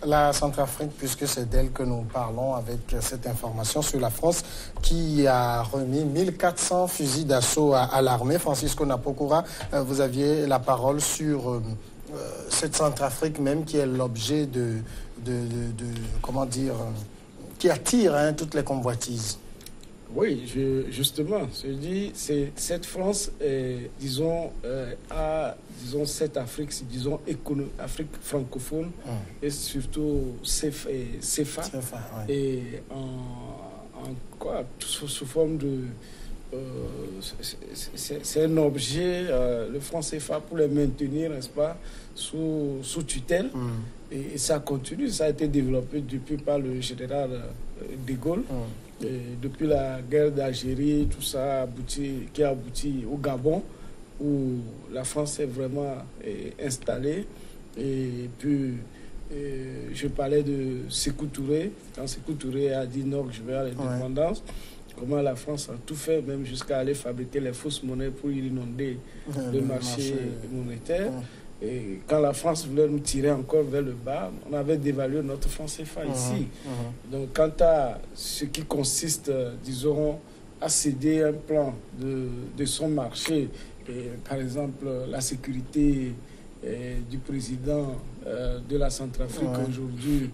la Centrafrique, puisque c'est d'elle que nous parlons avec cette information sur la France qui a remis 1400 fusils d'assaut à l'armée. Francisco Napokura, vous aviez la parole sur cette Centrafrique même qui est l'objet de comment dire, qui attire toutes les convoitises. Oui, justement, je dis, cette France, disons, cette Afrique, disons, Afrique francophone, et surtout CFA, ouais. Et en quoi, sous forme de... c'est un objet, le franc CFA, pour les maintenir, n'est-ce pas, sous tutelle. Et ça continue, ça a été développé depuis par le général de Gaulle. Et depuis la guerre d'Algérie, tout ça qui a abouti au Gabon, où la France est vraiment installée. Et puis, je parlais de Sékou Touré. Quand Sékou Touré a dit non, je vais à l'indépendance, comment la France a tout fait, même jusqu'à aller fabriquer les fausses monnaies pour inonder le marché monétaire. Et quand la France voulait nous tirer encore vers le bas, on avait dévalué notre franc CFA ici. Donc, quant à ce qui consiste, disons, à céder un plan de son marché, et, par exemple, la sécurité du président de la Centrafrique aujourd'hui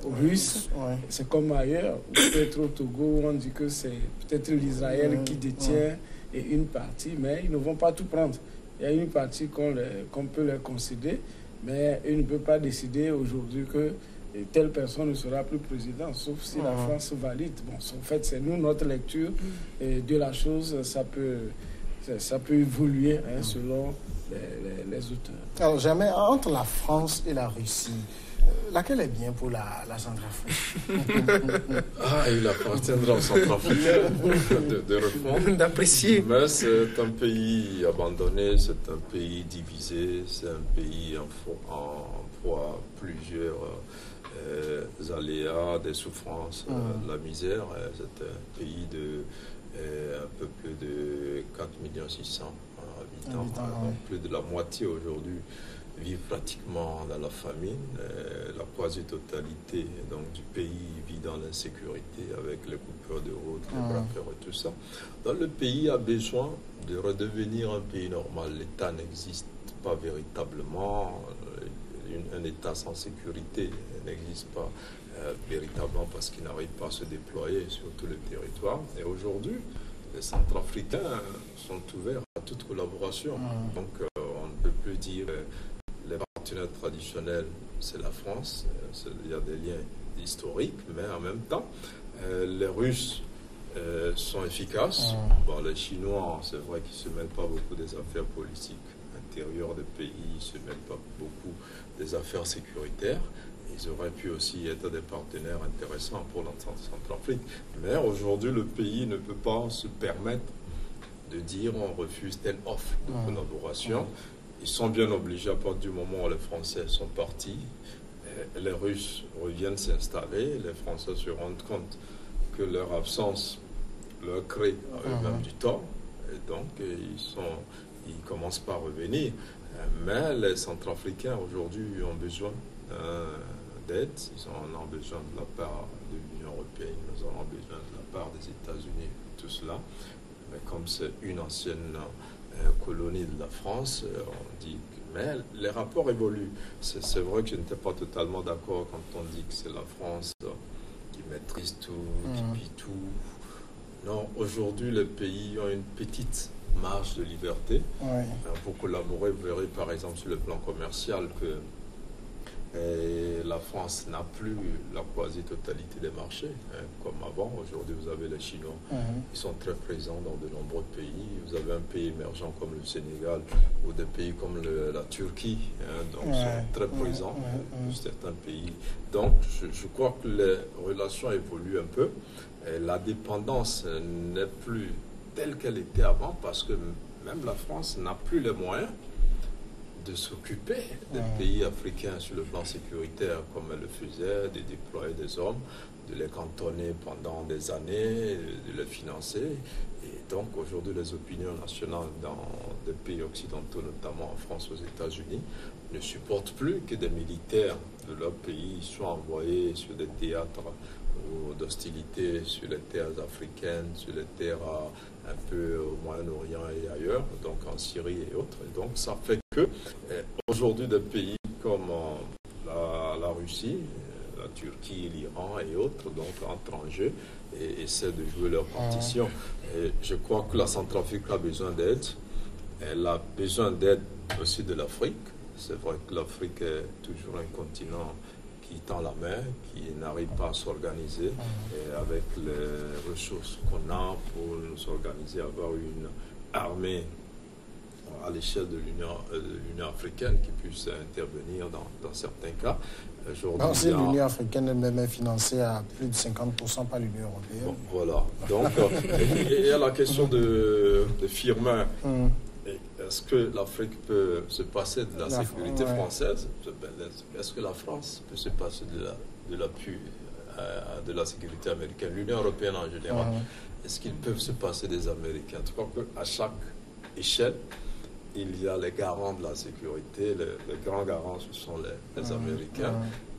aux Russes, c'est comme ailleurs, ou peut-être au Togo, où on dit que c'est peut-être l'Israël qui détient une partie, mais ils ne vont pas tout prendre. Il y a une partie qu'on peut leur concéder, mais ils ne peuvent pas décider aujourd'hui que telle personne ne sera plus président, sauf si la France valide. Bon, en fait, c'est nous, notre lecture de la chose, ça peut évoluer selon les auteurs. Alors, jamais entre la France et la Russie, laquelle est bien pour la Centrafrique? Il appartiendra aux Centrafricains de répondre. D'apprécier. Mais c'est un pays abandonné, c'est un pays divisé, c'est un pays en proie à plusieurs aléas, des souffrances, la misère. C'est un pays de un peu plus de 4,6 millions d'habitants. Donc plus de la moitié aujourd'hui vivent pratiquement dans la famine. La quasi-totalité du pays vit dans l'insécurité avec les coupures de route, les braqueurs et tout ça. Donc le pays a besoin de redevenir un pays normal. L'État n'existe pas véritablement. Un État sans sécurité n'existe pas véritablement parce qu'il n'arrive pas à se déployer sur tout le territoire. Et aujourd'hui, les Centrafricains sont ouverts à toute collaboration. Donc on ne peut plus dire les partenaires traditionnels, c'est la France. Il y a des liens historiques, mais en même temps, les Russes sont efficaces. Bon, les Chinois, c'est vrai qu'ils ne se mêlent pas beaucoup des affaires politiques intérieures des pays, ils ne se mêlent pas beaucoup des affaires sécuritaires. Ils auraient pu aussi être des partenaires intéressants pour la Centrafrique. Mais aujourd'hui, le pays ne peut pas se permettre de dire on refuse telle offre de collaboration. Ils sont bien obligés à partir du moment où les Français sont partis. Les Russes reviennent s'installer. Les Français se rendent compte que leur absence leur crée à eux-mêmes du tort. Et donc, ils commencent par revenir. Mais les Centrafricains aujourd'hui ont besoin d'aide. Ils en ont besoin de la part de l'Union européenne, ils en ont besoin de la part des États-Unis, tout cela. Mais comme c'est une ancienne colonie de la France, on dit que... Mais les rapports évoluent. C'est vrai que je n'étais pas totalement d'accord quand on dit que c'est la France qui maîtrise tout, qui pille tout. Non, aujourd'hui, les pays ont une petite marge de liberté. Pour collaborer, vous verrez par exemple sur le plan commercial que la France n'a plus la quasi-totalité des marchés, comme avant. Aujourd'hui, vous avez les Chinois qui sont très présents dans de nombreux pays. Vous avez un pays émergent comme le Sénégal ou des pays comme la Turquie, donc sont très présents dans certains pays. Donc, je crois que les relations évoluent un peu. Et la dépendance n'est plus telle qu'elle était avant parce que même la France n'a plus les moyens de s'occuper des pays africains sur le plan sécuritaire comme elle le faisait, de déployer des hommes, de les cantonner pendant des années, de les financer. Et donc aujourd'hui les opinions nationales dans des pays occidentaux, notamment en France, aux États-Unis, ne supportent plus que des militaires de leur pays soient envoyés sur des théâtres d'hostilité, sur les terres africaines, sur les terres un peu au Moyen-Orient et ailleurs, donc en Syrie et autres. Et donc ça fait que aujourd'hui des pays comme la Russie, la Turquie, l'Iran et autres, donc entrent en jeu et essaient de jouer leur partition. Et je crois que la Centrafrique a besoin d'aide. Elle a besoin d'aide aussi de l'Afrique. C'est vrai que l'Afrique est toujours un continent qui tend la main, qui n'arrive pas à s'organiser. Et avec les ressources qu'on a pour nous organiser, avoir une armée à l'échelle de l'Union africaine qui puisse intervenir dans certains cas. Si l'Union africaine elle-même est financée à plus de 50% par l'Union européenne. Bon, voilà. Donc, il y a la question de Firmin. Est-ce que l'Afrique peut se passer de la sécurité française? Est-ce que la France peut se passer de la sécurité américaine? L'Union européenne en général. Est-ce qu'ils peuvent se passer des Américains? Je crois qu'à chaque échelle, il y a les garants de la sécurité. Les grands garants, ce sont les Américains,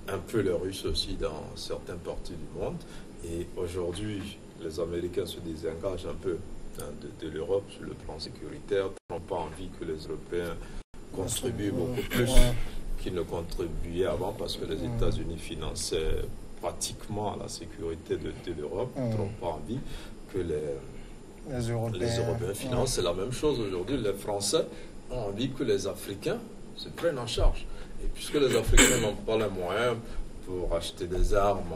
un peu les Russes aussi dans certaines parties du monde. Et aujourd'hui, les Américains se désengagent un peu de l'Europe sur le plan sécuritaire. Ils n'ont pas envie que les Européens contribuent beaucoup plus qu'ils ne contribuaient avant parce que les États-Unis finançaient pratiquement la sécurité de l'Europe. Ils n'ont pas envie que les Européens financent. C'est la même chose aujourd'hui. Les Français ont envie que les Africains se prennent en charge. Et puisque les Africains n'ont pas les moyens pour acheter des armes,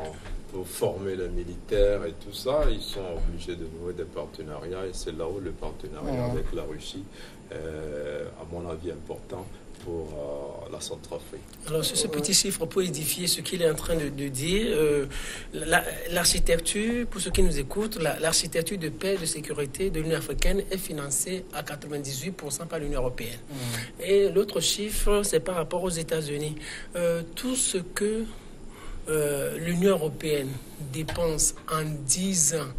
pour former les militaires et tout ça, ils sont obligés de nouer des partenariats. Et c'est là où le partenariat avec la Russie est, à mon avis, important pour la Centrafrique. Alors, sur ce petit chiffre, pour édifier ce qu'il est en train de dire, l'architecture, pour ceux qui nous écoutent, l'architecture de paix et de sécurité de l'Union africaine est financée à 98% par l'Union européenne. Et l'autre chiffre, c'est par rapport aux États-Unis. Tout ce que l'Union européenne dépense en 10 ans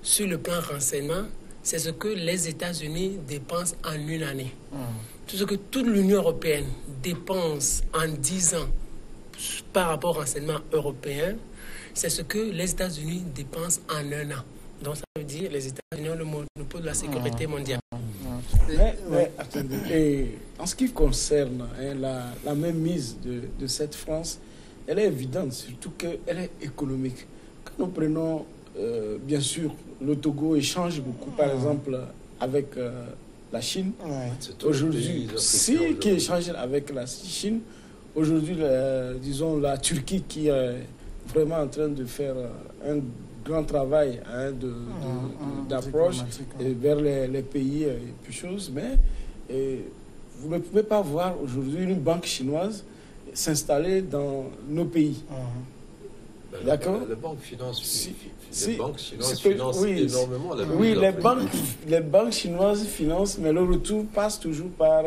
sur le plan renseignement, c'est ce que les États-Unis dépensent en une année. Tout ce que toute l'Union européenne dépense en 10 ans par rapport au renseignement européen, c'est ce que les États-Unis dépensent en un an. Donc ça veut dire que les États-Unis ont le monopole de la sécurité mondiale. Mais attendez, et en ce qui concerne la mainmise de cette France, elle est évidente, surtout qu'elle est économique. Quand nous prenons, bien sûr, le Togo échange beaucoup, par exemple, avec la Chine. Aujourd'hui, qui échange avec la Chine. Aujourd'hui, disons, la Turquie qui est vraiment en train de faire un grand travail d'approche vers les pays et puis choses. Mais vous ne pouvez pas voir aujourd'hui une banque chinoise s'installer dans nos pays. D'accord. Les banques financent, les banques chinoises financent énormément. Les banques chinoises financent, mais le retour passe toujours par,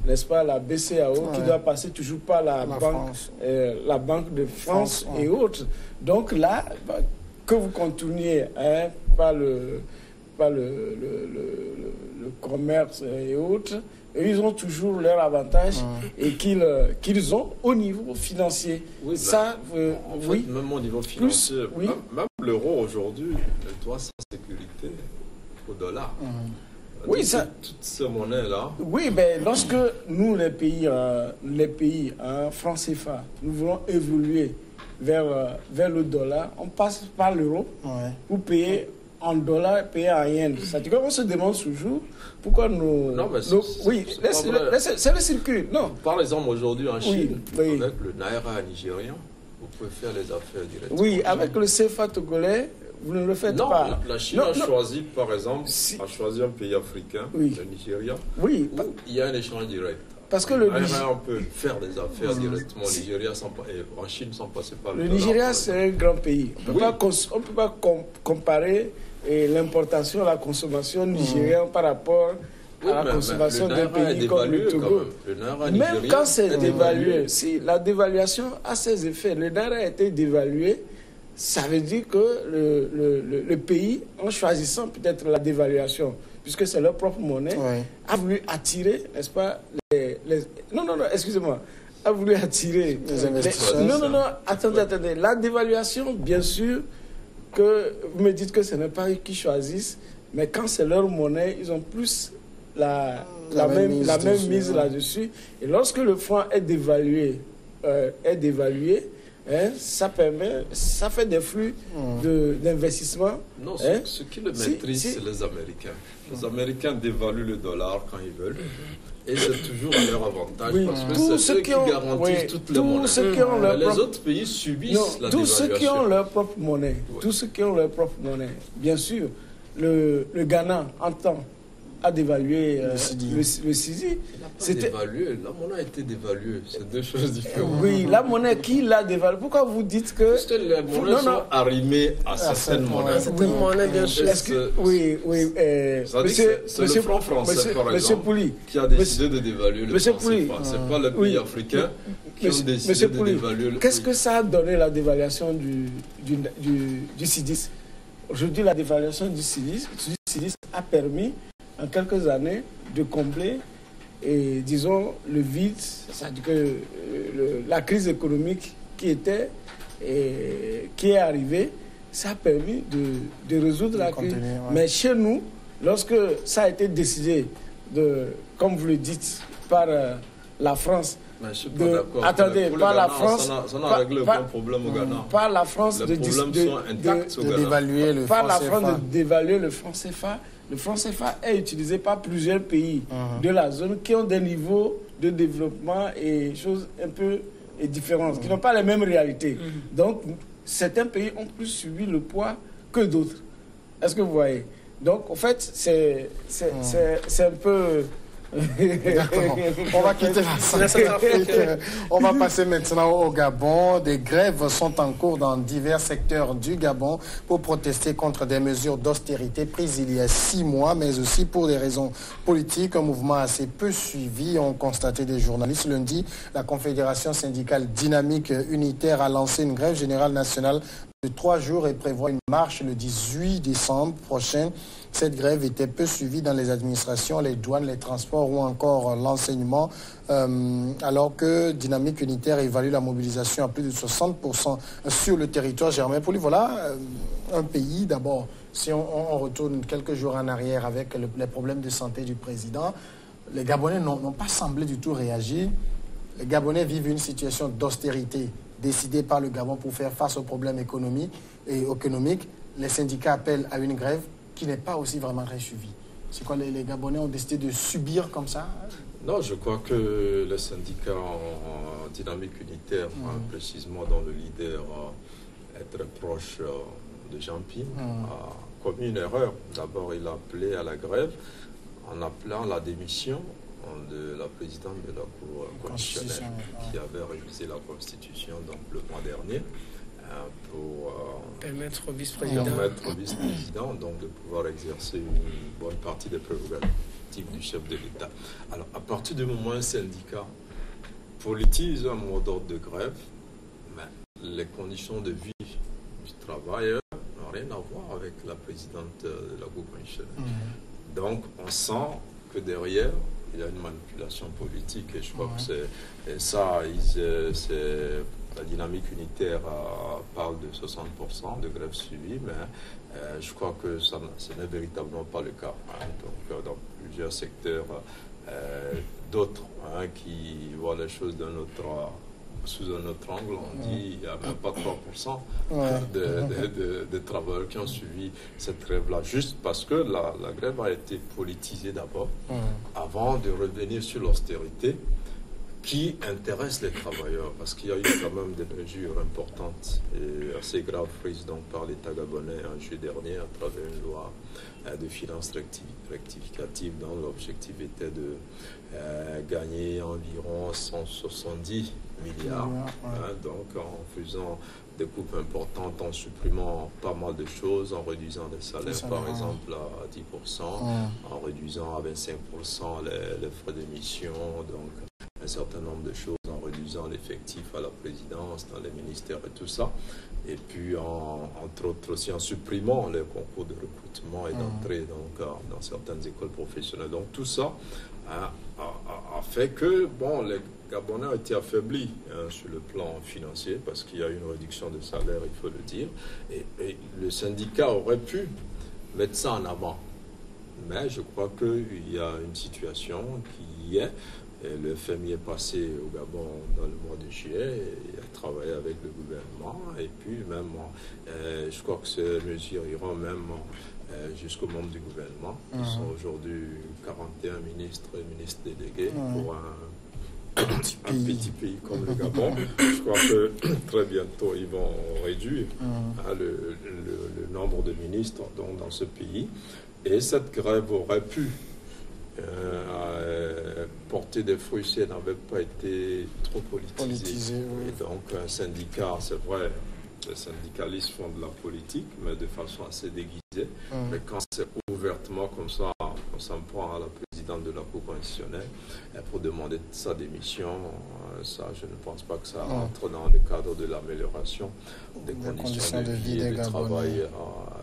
n'est-ce pas, la BCAO, qui doit passer toujours par la Banque de France et autres. Donc là, que vous contourniez par le commerce et autres, et ils ont toujours leur avantage et qu'ils ont au niveau financier. Oui, ça, même au niveau financier, même l'euro aujourd'hui doit sa sécurité au dollar. Oui, ça. Toutes ces monnaies-là. Oui, mais lorsque nous, les pays francs CFA, nous voulons évoluer vers le dollar, on passe par l'euro pour payer en dollars, payer en yens. C'est-à-dire qu'on se demande toujours pourquoi nous... Non, mais c'est le circuit. Non. Par exemple, aujourd'hui en Chine, avec le naira nigérian, vous pouvez faire les affaires directement. Oui, avec le CFA togolais, vous ne le faites pas. Non, la Chine a choisi, par exemple, a choisi un pays africain, le Nigeria, où il y a un échange direct. Parce que on peut faire des affaires directement au Nigeria en Chine sans passer par le Nigeria, c'est un grand pays. On ne peut pas comparer l'importation, la consommation nigérienne par rapport à la consommation d'un pays comme le Togo. Même quand c'est dévalué, si la dévaluation a ses effets, le naira a été dévalué, ça veut dire que le pays, en choisissant peut-être la dévaluation, puisque c'est leur propre monnaie, a voulu attirer, n'est-ce pas, Non, excusez-moi. A voulu attirer les investisseurs. Non, attendez. La dévaluation, bien sûr, que vous me dites que ce n'est pas eux qui choisissent, mais quand c'est leur monnaie, ils ont plus la même mise là-dessus. Et lorsque le franc est dévalué, ça fait des flux d'investissement. Non, ce qui le maîtrise, c'est les Américains. Les Américains dévaluent le dollar quand ils veulent. Et c'est toujours à leur avantage parce que c'est eux qui garantissent toutes les monnaies. Les autres pays subissent la dévaluation. Tous ceux qui ont leur propre monnaie, bien sûr, le Ghana entend a dévalué le CIDI. La monnaie a été dévaluée, c'est deux choses différentes. Oui, la monnaie, qui l'a dévaluée? Pourquoi vous dites que... Parce que les monnaies sont arrimées à certaines monnaies. Certaines monnaies, bien sûr. Oui. C'est le franc français, par exemple, qui a décidé de dévaluer le franc CFA. Ce n'est pas les pays africains qui ont décidé de dévaluer le... Qu'est-ce que ça a donné, la dévaluation du CIDIS? Aujourd'hui, la dévaluation du CIDIS a permis en quelques années de combler et disons le vide, c'est-à-dire que la crise économique qui est arrivée, ça a permis de résoudre la crise. Mais chez nous, lorsque ça a été décidé comme vous le dites, par la France, par la France, ça n'a réglé aucun problème au Ghana. Par la France de dévaluer le franc CFA. Par la France de dévaluer le franc CFA. Le franc CFA est utilisé par plusieurs pays de la zone qui ont des niveaux de développement et choses un peu différentes, qui n'ont pas les mêmes réalités. Donc, certains pays ont plus subi le poids que d'autres. Est-ce que vous voyez? Donc, en fait, c'est un peu... D'accord. On va quitter la Centrafrique. On va passer maintenant au Gabon. Des grèves sont en cours dans divers secteurs du Gabon pour protester contre des mesures d'austérité prises il y a 6 mois, mais aussi pour des raisons politiques. Un mouvement assez peu suivi, ont constaté des journalistes. Lundi, la Confédération syndicale dynamique unitaire a lancé une grève générale nationale de 3 jours et prévoit une marche le 18 décembre prochain. Cette grève était peu suivie dans les administrations, les douanes, les transports ou encore l'enseignement, alors que Dynamique Unitaire évalue la mobilisation à plus de 60% sur le territoire germain. Pour lui, voilà un pays, d'abord, si on retourne quelques jours en arrière avec les problèmes de santé du président, les Gabonais n'ont pas semblé du tout réagir. Les Gabonais vivent une situation d'austérité décidée par le Gabon pour faire face aux problèmes économiques. Les syndicats appellent à une grève qui n'est pas aussi vraiment très suivie. C'est quoi, les Gabonais ont décidé de subir comme ça? Non, je crois que les syndicats en dynamique unitaire, précisément dont le leader est très proche de Jean-Pierre, a commis une erreur. D'abord, il a appelé à la grève en appelant la démission de la présidente de la Cour constitutionnelle qui avait révisé la Constitution donc, le mois dernier pour permettre au vice-président donc, de pouvoir exercer une bonne partie des prérogatives du chef de l'État. Alors, à partir du moment où un syndicat politise un mot d'ordre de grève, mais les conditions de vie du travailleur n'ont rien à voir avec la présidente de la Cour constitutionnelle. Donc, on sent que derrière, il y a une manipulation politique et je crois que la dynamique unitaire parle de 60% de grève suivie, mais je crois que ce n'est véritablement pas le cas. Donc, dans plusieurs secteurs, d'autres qui voient les choses sous un autre angle, on dit qu'il n'y a même pas 3% de travailleurs qui ont suivi cette grève-là, juste parce que la grève a été politisée d'abord, avant de revenir sur l'austérité qui intéresse les travailleurs, parce qu'il y a eu quand même des mesures importantes et assez graves prises donc, par l'État gabonais en juillet dernier à travers une loi de finances rectificative dont l'objectif était de gagner environ 170 milliards. Donc en faisant des coupes importantes, en supprimant pas mal de choses, en réduisant les salaires par exemple à 10%, en réduisant à 25% les frais d'émission, donc un certain nombre de choses, en réduisant réduisant l'effectif à la présidence, dans les ministères et tout ça. Et puis, entre autres aussi, en supprimant les concours de recrutement et d'entrée dans certaines écoles professionnelles. Donc, tout ça a fait que, bon, les Gabonais ont été affaiblis sur le plan financier parce qu'il y a eu une réduction de salaire, il faut le dire. Et le syndicat aurait pu mettre ça en avant. Mais je crois qu'il y a une situation qui est. Et le FMI est passé au Gabon dans le mois de juillet, il a travaillé avec le gouvernement et puis même, je crois que ces mesures iront même jusqu'aux membres du gouvernement. Ils sont aujourd'hui 41 ministres et ministres délégués pour un petit pays comme le Gabon. Je crois que très bientôt ils vont réduire le nombre de ministres dans ce pays. Et cette grève aurait pu porter des fruits si elle n'avait pas été trop politisée. Oui. Et donc un syndicat, c'est vrai, les syndicalistes font de la politique, mais de façon assez déguisée. Mais quand c'est ouvertement comme ça, on s'en prend à la présidente de la Cour constitutionnelle pour demander sa démission, ça, je ne pense pas que ça entre dans le cadre de l'amélioration des conditions de vie et de travail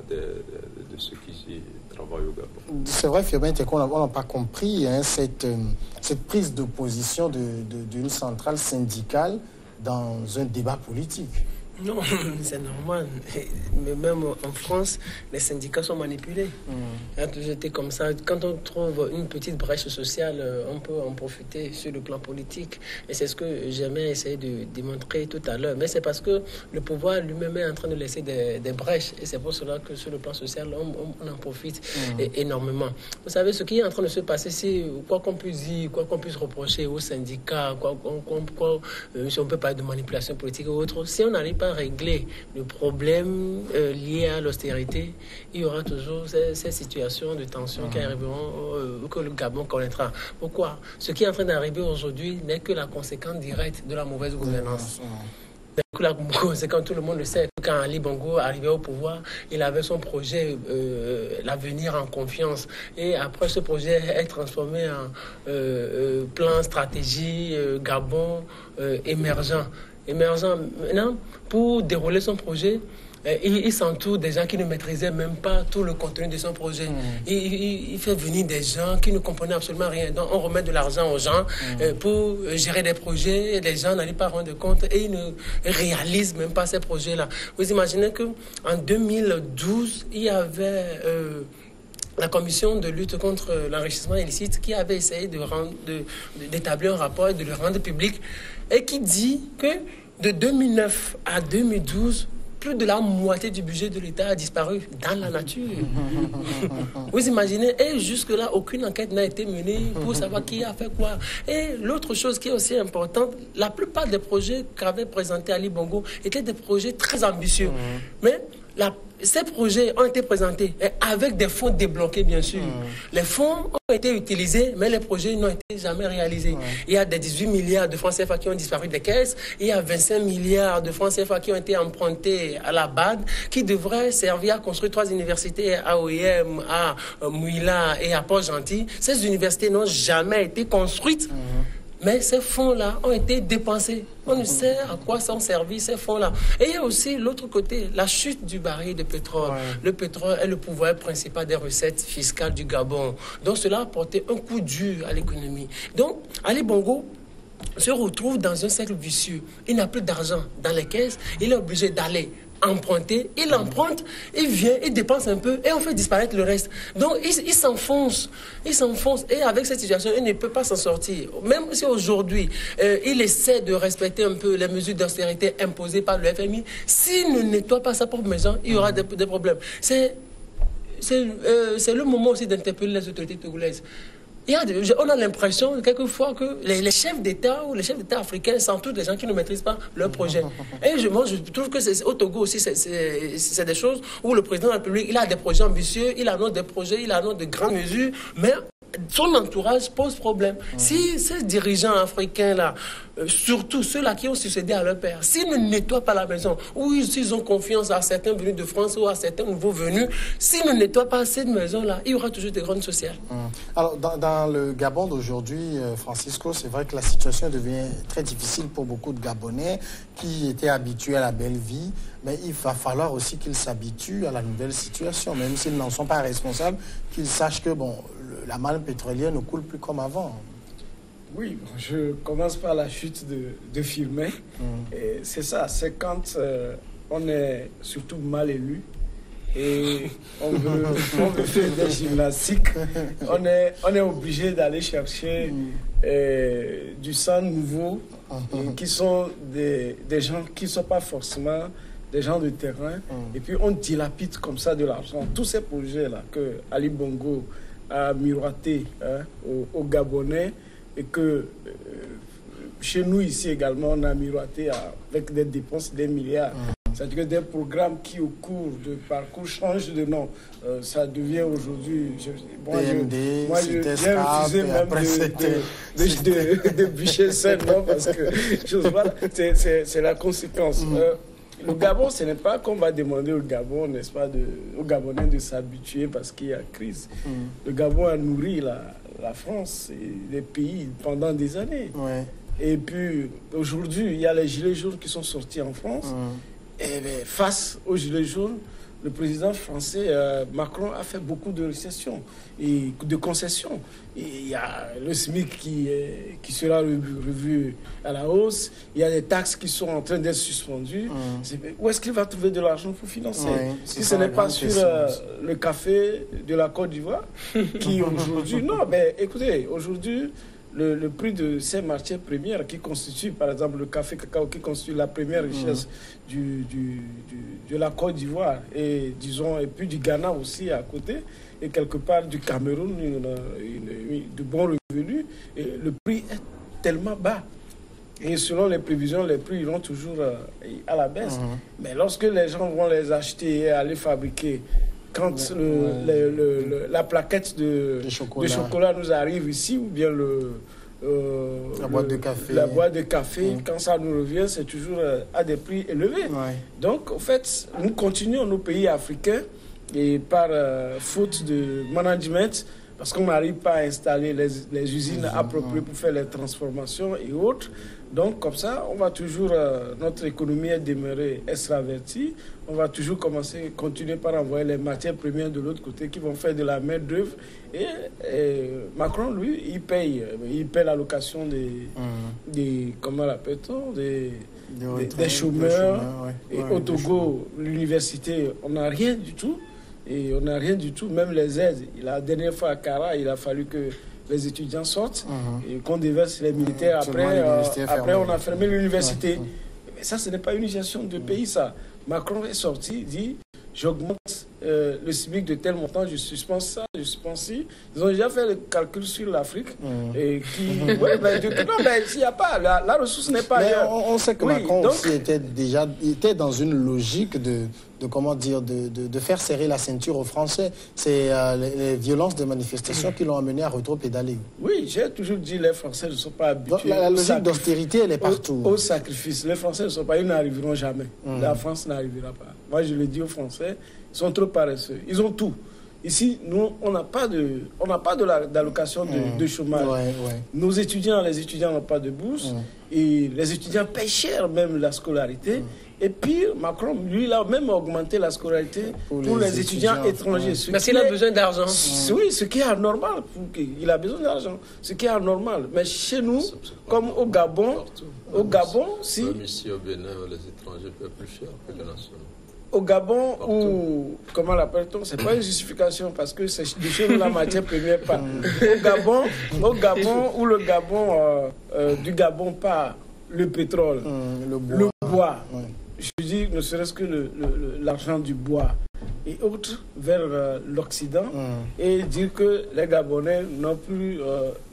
de ceux qui travaillent au Gabon. C'est vrai, Firmin Tekou, on n'a pas compris cette prise de position d'une centrale syndicale dans un débat politique. Non, c'est normal. Mais même en France, les syndicats sont manipulés. Ça a toujours été comme ça. Quand on trouve une petite brèche sociale, on peut en profiter sur le plan politique. Et c'est ce que j'aimais essayer de démontrer tout à l'heure. Mais c'est parce que le pouvoir lui-même est en train de laisser des brèches. Et c'est pour cela que sur le plan social, on en profite énormément. Vous savez, ce qui est en train de se passer, c'est quoi qu'on puisse dire, quoi qu'on puisse reprocher aux syndicats, si on peut parler de manipulation politique ou autre, si on n'arrive pas régler le problème lié à l'austérité, il y aura toujours ces situations de tension qui arriveront, que le Gabon connaîtra. Pourquoi? Ce qui est en train d'arriver aujourd'hui n'est que la conséquence directe de la mauvaise gouvernance. La conséquence, tout le monde le sait, quand Ali Bongo arrivait au pouvoir, il avait son projet, l'avenir en confiance. Et après, ce projet est transformé en plan stratégie Gabon émergent. Maintenant, pour dérouler son projet, il s'entoure des gens qui ne maîtrisaient même pas tout le contenu de son projet. Il fait venir des gens qui ne comprenaient absolument rien. Donc, on remet de l'argent aux gens pour gérer des projets. Et les gens n'arrivent pas à rendre compte et ils ne réalisent même pas ces projets-là. Vous imaginez qu'en 2012, il y avait la commission de lutte contre l'enrichissement illicite qui avait essayé d'établir un rapport et de le rendre public et qui dit que de 2009 à 2012, plus de la moitié du budget de l'État a disparu dans la nature. Vous imaginez? Et jusque-là, aucune enquête n'a été menée pour savoir qui a fait quoi. Et l'autre chose qui est aussi importante, la plupart des projets qu'avait présenté Ali Bongo étaient des projets très ambitieux. Mais ces projets ont été présentés avec des fonds débloqués, bien sûr. Les fonds ont été utilisés, mais les projets n'ont été jamais réalisés. Il y a des 18 milliards de francs CFA qui ont disparu des caisses. Il y a 25 milliards de francs CFA qui ont été empruntés à la BAD, qui devraient servir à construire 3 universités à OIM, à Mouila et à Port-Gentil. Ces universités n'ont jamais été construites. Mais ces fonds-là ont été dépensés. On ne sait à quoi sont servis ces fonds-là. Et il y a aussi l'autre côté, la chute du baril de pétrole. Le pétrole est le pouvoir principal des recettes fiscales du Gabon. Donc cela a porté un coup dur à l'économie. Donc Ali Bongo se retrouve dans un cercle vicieux. Il n'a plus d'argent dans les caisses. Il est obligé d'aller emprunter, il emprunte, il vient, il dépense un peu et on fait disparaître le reste. Donc il s'enfonce et avec cette situation, il ne peut pas s'en sortir. Même si aujourd'hui, il essaie de respecter un peu les mesures d'austérité imposées par le FMI, s'il ne nettoie pas sa propre maison, il y aura des problèmes. C'est le moment aussi d'interpeller les autorités togolaises. On a l'impression quelquefois que les chefs d'État ou les chefs d'État africains s'entourent des gens qui ne maîtrisent pas leur projet. Et moi, je trouve que au Togo aussi, c'est des choses où le président de la République, il a des projets ambitieux, il annonce des projets, il annonce de grandes mesures, mais son entourage pose problème. Si ces dirigeants africains-là surtout ceux-là qui ont succédé à leur père, s'ils ne nettoient pas la maison, ou s'ils ont confiance à certains venus de France ou à certains nouveaux venus, s'ils ne nettoient pas cette maison-là, il y aura toujours des grandes sociales. Alors, dans le Gabon d'aujourd'hui, Francisco, c'est vrai que la situation devient très difficile pour beaucoup de Gabonais qui étaient habitués à la belle vie, mais il va falloir aussi qu'ils s'habituent à la nouvelle situation, même s'ils n'en sont pas responsables, qu'ils sachent que bon, la manne pétrolière ne coule plus comme avant. Oui, je commence par la chute de Firmin. C'est ça, c'est quand on est surtout mal élu et on veut faire des gymnastiques. On est obligé d'aller chercher du sang nouveau qui sont des gens qui ne sont pas forcément des gens de terrain. Et puis on dilapide comme ça de l'argent. Tous ces projets-là que Ali Bongo a miroité aux Gabonais, et que chez nous ici également, on a miroité avec des dépenses des milliards. C'est-à-dire que des programmes qui, au cours de parcours, changent de nom. Ça devient aujourd'hui... Moi, j'ai refusé même de bûcher ce nom parce que c'est la conséquence. Le Gabon, ce n'est pas qu'on va demander au Gabon, n'est-ce pas, aux Gabonais de s'habituer parce qu'il y a crise. Le Gabon a nourri la France et les pays pendant des années. Et puis, aujourd'hui, il y a les gilets jaunes qui sont sortis en France. Et bien, face aux gilets jaunes, le président français Macron a fait beaucoup de récessions et de concessions. Et il y a le SMIC qui sera revu à la hausse. Il y a des taxes qui sont en train d'être suspendues. Où est-ce qu'il va trouver de l'argent pour financer? Si ce n'est pas sur le café de la Côte d'Ivoire, qui aujourd'hui... Non, mais écoutez, aujourd'hui... Le prix de ces matières premières qui constituent, par exemple, le café cacao qui constitue la première richesse de la Côte d'Ivoire et, disons, et puis du Ghana aussi à côté, et quelque part du Cameroun, de bons revenus, et le prix est tellement bas. Et selon les prévisions, les prix iront toujours à la baisse. Mais lorsque les gens vont les acheter et aller fabriquer, quand la plaquette de chocolat nous arrive ici, ou bien la boîte de café, quand ça nous revient, c'est toujours à des prix élevés. Donc, en fait, nous continuons nos pays africains, et par faute de management, parce qu'on n'arrive pas à installer les usines appropriées pour faire les transformations et autres. Donc, comme ça, on va toujours, notre économie est demeurée extravertie. On va toujours continuer par envoyer les matières premières de l'autre côté qui vont faire de la main-d'œuvre. Et Macron, lui, il paye l'allocation des comment l'appelle-t-on, des chômeurs. Et au Togo, l'université, on n'a rien du tout. Et on n'a rien du tout, même les aides. La dernière fois à Kara, il a fallu que les étudiants sortent et qu'on déverse les militaires. Après, on a fermé l'université. Mais ça, ce n'est pas une gestion de pays, ça. Macron est sorti, dit, j'augmente le SMIC de tel montant, je suspends ça, je suspends ci. Ils ont déjà fait le calcul sur l'Afrique. Et qui... non, mais s'il n'y a pas, la ressource n'est pas... Mais on sait que Macron aussi était dans une logique de faire serrer la ceinture aux Français. C'est les violences des manifestations qui l'ont amené à rétro-pédaler. Oui, j'ai toujours dit les Français ne sont pas habitués. Donc, la logique d'austérité, elle est partout. Au sacrifice. Les Français ne sont pas, ils n'arriveront jamais. La France n'arrivera pas. Moi, je le dis aux Français, ils sont trop paresseux. Ils ont tout. Ici, nous, on n'a pas d'allocation de chômage. Nos étudiants, les étudiants n'ont pas de bourse. Et les étudiants payent cher même la scolarité. Et puis, Macron, lui, il a même augmenté la scolarité pour les étudiants étrangers. Parce qu'il a besoin d'argent. Oui, ce qui est anormal. Il a besoin d'argent. Ce qui est anormal. Mais chez nous, comme au Gabon, si... Même ici au Bénin, les étrangers paient plus cher que les nationaux. Au Gabon, ou comment l'appelle-t-on, c'est pas une justification parce que c'est de chez nous la matière première part. Au Gabon, où le Gabon, du Gabon part le pétrole, le bois. Je dis ne serait-ce que l'argent du bois et autres vers l'Occident et dire que les Gabonais n'ont plus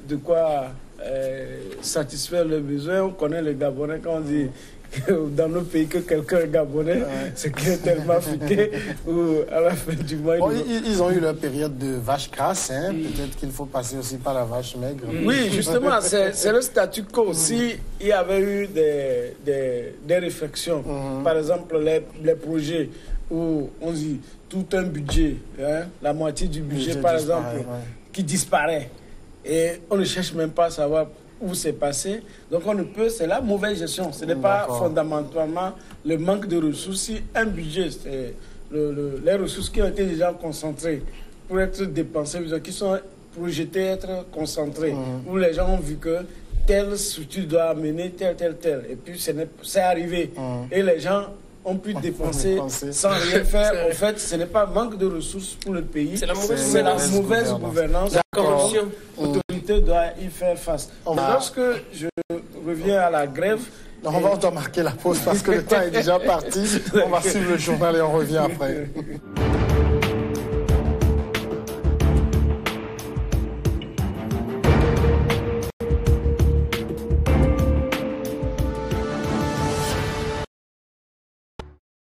de quoi satisfaire leurs besoins. On connaît les Gabonais quand on dit dans nos pays que quelqu'un est gabonais, c'est qu'il est tellement futé ou à la fin du mois... Bon, ils ont eu leur période de vache grasse, hein. Peut-être qu'il faut passer aussi par la vache maigre. Oui, justement, c'est le statu quo. Si il y avait eu des réflexions, par exemple les projets où on dit tout un budget, hein, la moitié du budget par exemple, qui disparaît, et on ne cherche même pas à savoir où c'est passé. Donc on ne peut, c'est la mauvaise gestion. Ce n'est pas fondamentalement le manque de ressources. Si un budget, c'est les ressources qui ont été déjà concentrées pour être dépensées, qui sont projetées être concentrées, où les gens ont vu que telle structure doit amener tel. Et puis c'est arrivé. Et les gens ont pu dépenser sans rien faire. En fait, ce n'est pas manque de ressources pour le pays, c'est la mauvaise gouvernance. La corruption. L'autorité doit y faire face. Lorsque je reviens à la grève... On va marquer la pause parce que le temps est déjà parti. On va suivre le journal et on revient après.